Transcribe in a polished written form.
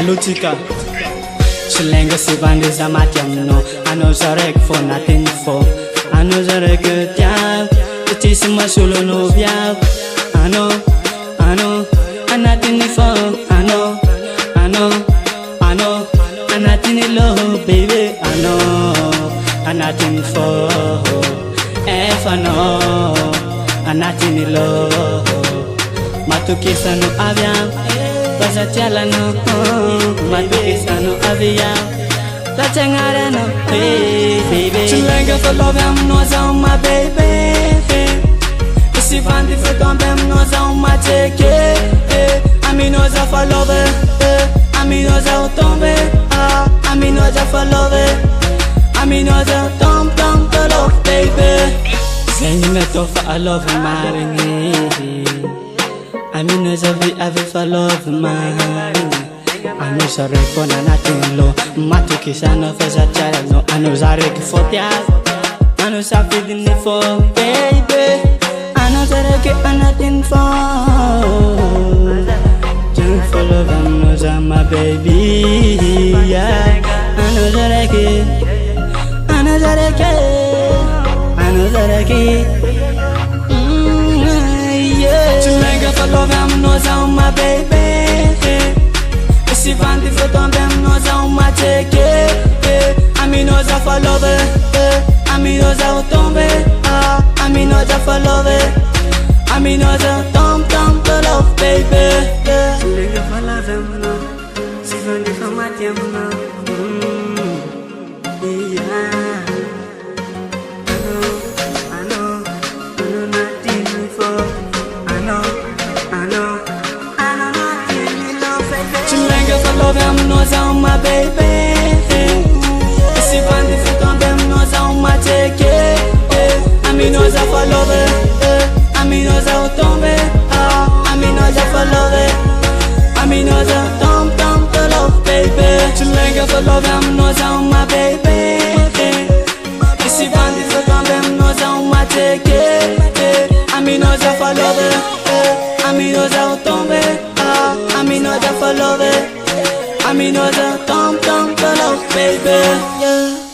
Alutika Chilenga Sibandi Zamatiamno Ano Zarek for nothing for Ano Zarek Tiab Tisima Sulu no Biab Ano Anatini for Ano Anatini low baby Ano Anatin for F ano Anatini low Matukisa no aviam Pasatiala no Matukisa no aviam Tachangara no baby Chilenga for love am no sound my baby Si fandi for tombe no sound my cheke Aminoza for love Aminoza tombe Aminoza for love Aminoza tom to love baby Saying me to for a love marrying Aminoza vi ave for love marrying Ano sarek for nothing low Matukisa no feza chala no Ano sarek for tiaz Ano safidin for baby Ano sarek nothing for Just for love Aminoza my baby yeah Ano sarek yeah Chilenga for love Aminoza my baby Si vanti for tombe Aminoza my cheke Aminoza for love Aminoza tombe Aminoza for love Aminoza tom to love baby Chilenga for love Amino Si vanti for mati Amino yeah Love Aminoza my baby Si vandi for tombe Aminoza my cheke Aminoza for love Aminoza tombe Aminoza for love Aminoza tom to love baby Chilenga for love Aminoza my baby Si vandi for tombe Aminoza my cheke Aminoza for love Aminoza tombe Aminoza for love Aminoza tom to love baby yeah